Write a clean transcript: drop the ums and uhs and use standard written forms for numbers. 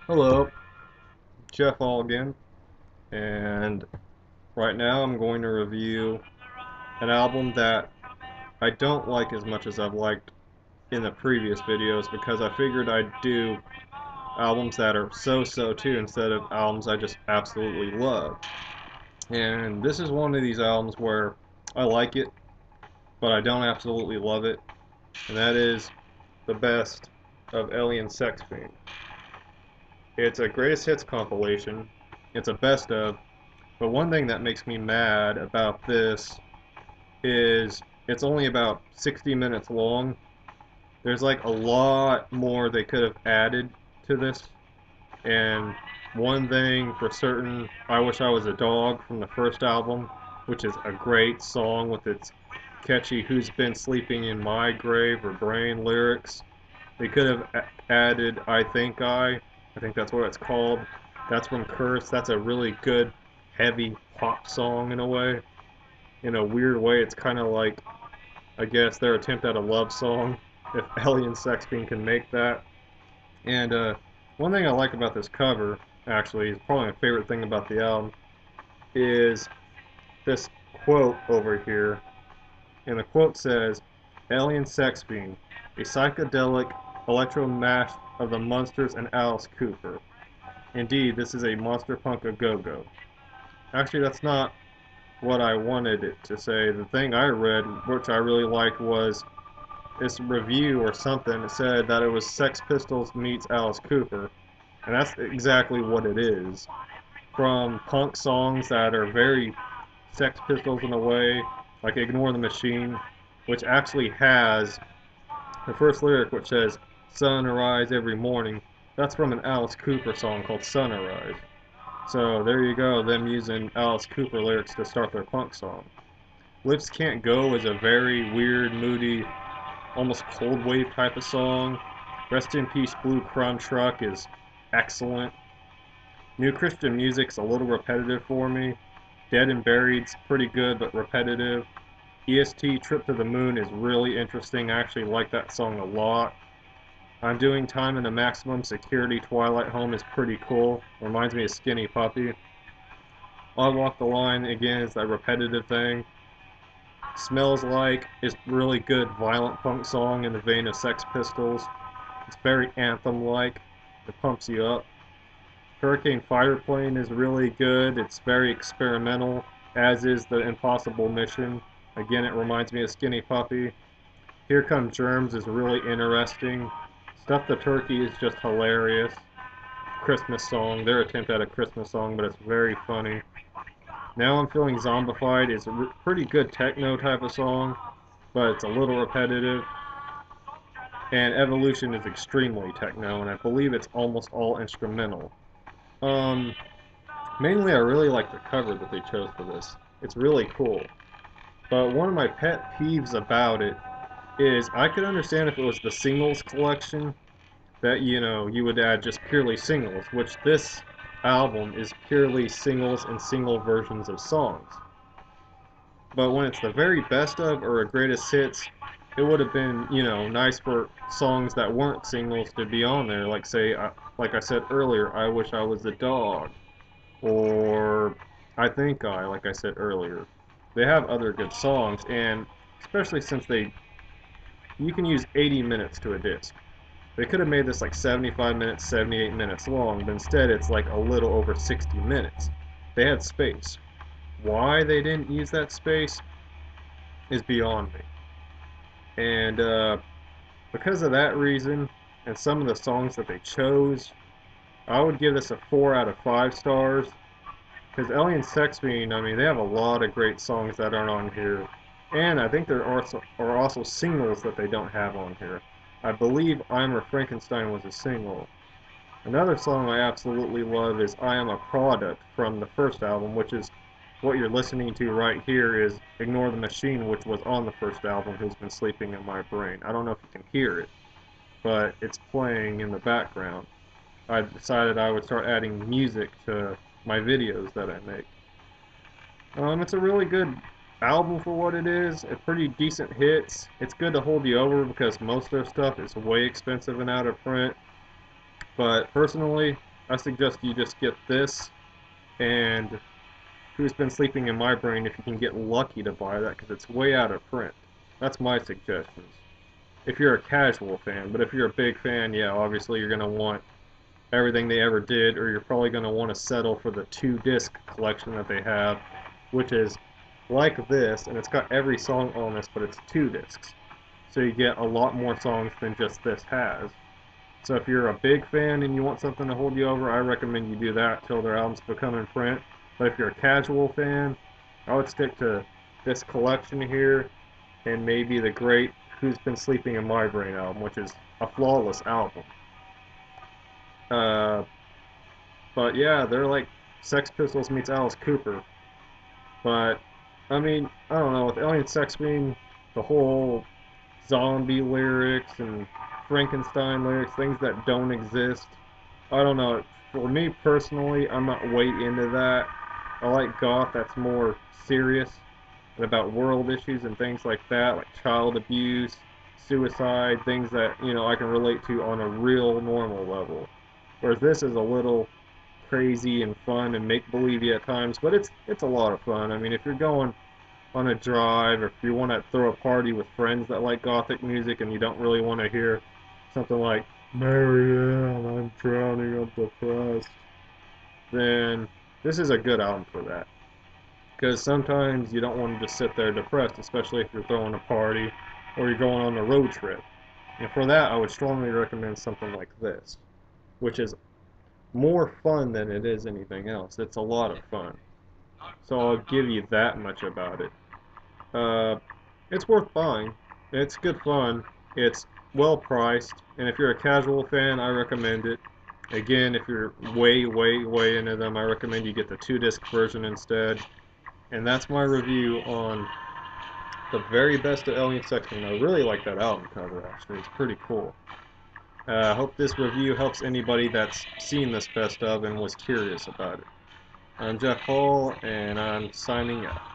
Hello, Jeff All again, and right now I'm going to review an album that I don't like as much as I've liked in the previous videos because I figured I'd do albums that are so-so too instead of albums I just absolutely love. And this is one of these albums where I like it, but I don't absolutely love it, and that is the best of Alien Sex Fiend. It's a greatest hits compilation. It's a best of. But one thing that makes me mad about this is it's only about 60 minutes long. There's like a lot more they could have added to this. And one thing for certain, I Wish I Was a Dog from the first album, which is a great song with its catchy Who's Been Sleeping in My Grave or Brain lyrics. They could have added I think that's what it's called. That's from Curse. That's a really good, heavy pop song in a way. In a weird way, it's kind of like, I guess, their attempt at a love song. If Alien Sex Fiend can make that. And one thing I like about this cover, actually, is probably my favorite thing about the album, is this quote over here. And the quote says, Alien Sex Fiend, a psychedelic electro mash of the Munsters and Alice Cooper. Indeed, this is a monster punk a go-go. Actually, that's not what I wanted it to say. The thing I read, which I really liked, was this review or something. It said that it was Sex Pistols meets Alice Cooper, and that's exactly what it is. From punk songs that are very Sex Pistols in a way, like Ignore the Machine, which actually has the first lyric which says, Sunrise every morning. That's from an Alice Cooper song called Sunrise. So there you go, them using Alice Cooper lyrics to start their punk song. Lips Can't Go is a very weird, moody, almost cold wave type of song. Rest in Peace Blue Crumb Truck is excellent. New Christian Music's a little repetitive for me. Dead and Buried's pretty good but repetitive. EST Trip to the Moon is really interesting. I actually like that song a lot. I'm Doing Time in a Maximum Security Twilight Home is pretty cool. Reminds me of Skinny Puppy. I Walk the Line, again, is that repetitive thing. Smells Like is really good violent punk song in the vein of Sex Pistols. It's very anthem-like. It pumps you up. Hurricane Fireplane is really good. It's very experimental, as is the Impossible Mission. Again, it reminds me of Skinny Puppy. Here Come Germs is really interesting. Stuff the Turkey is just hilarious. Christmas song, their attempt at a Christmas song, but it's very funny. Now I'm Feeling Zombified is a pretty good techno type of song, but it's a little repetitive. And Evolution is extremely techno, and I believe it's almost all instrumental. Um, Mainly I really like the cover that they chose for this. It's really cool. But one of my pet peeves about it is I could understand if it was the singles collection that, you would add just purely singles, which this album is purely singles and single versions of songs. But when it's the very best of or a greatest hits, it would have been, nice for songs that weren't singles to be on there. Like say, like I said earlier, I Wish I Was a Dog, or like I said earlier. They have other good songs, and especially since you can use 80 minutes to a disc. They could have made this like 75 minutes, 78 minutes long, but instead it's like a little over 60 minutes. They had space. Why they didn't use that space is beyond me. And because of that reason, and some of the songs that they chose, I would give this a 4 out of 5 stars. Because Alien Sex Fiend, I mean, they have a lot of great songs that aren't on here. And I think there are also singles that they don't have on here. I believe I'm a Frankenstein was a single. Another song I absolutely love is I Am a Product from the first album, which is what you're listening to right here is Ignore the Machine, which was on the first album, Who's Been Sleeping in My Brain. I don't know if you can hear it, but it's playing in the background. I decided I would start adding music to my videos that I make. It's a really good album for what it is. A pretty decent hits. It's good to hold you over because most of their stuff is way expensive and out of print. But personally, I suggest you just get this and Who's Been Sleeping in My Brain if you can get lucky to buy that, because it's way out of print. That's my suggestions. If you're a casual fan, but if you're a big fan, yeah, obviously you're going to want everything they ever did, or you're probably going to want to settle for the 2-disc collection that they have, which is like this, and it's got every song on this, but it's 2 discs. So you get a lot more songs than just this has. So if you're a big fan and you want something to hold you over, I recommend you do that till their albums become in print. But if you're a casual fan, I would stick to this collection here and maybe the great Who's Been Sleeping in My Brain album, which is a flawless album. Uh, but yeah, they're like Sex Pistols meets Alice Cooper. But I mean, I don't know, with Alien Sex Fiend, the whole zombie lyrics and Frankenstein lyrics, things that don't exist. I don't know. For me personally, I'm not way into that. I like goth that's more serious and about world issues and things like that, like child abuse, suicide, things that, I can relate to on a real normal level. Whereas this is a little crazy and fun and make believe at times, but it's a lot of fun. I mean, if you're going on a drive, or if you want to throw a party with friends that like gothic music and you don't really want to hear something like Marianne, I'm drowning, I'm depressed, then this is a good album for that. Because sometimes you don't want to just sit there depressed, especially if you're throwing a party or you're going on a road trip. And for that, I would strongly recommend something like this, which is more fun than it is anything else. It's a lot of fun. So I'll give you that much about it. Uh, it's worth buying. It's good fun. It's well priced, and if you're a casual fan, I recommend it. Again, if you're way, way, way into them, I recommend you get the 2-disc version instead. And that's my review on the very best of Alien Sex Fiend. I really like that album cover, actually. It's pretty cool. I hope this review helps anybody that's seen this best of and was curious about it. I'm Jeff Hall, and I'm signing out.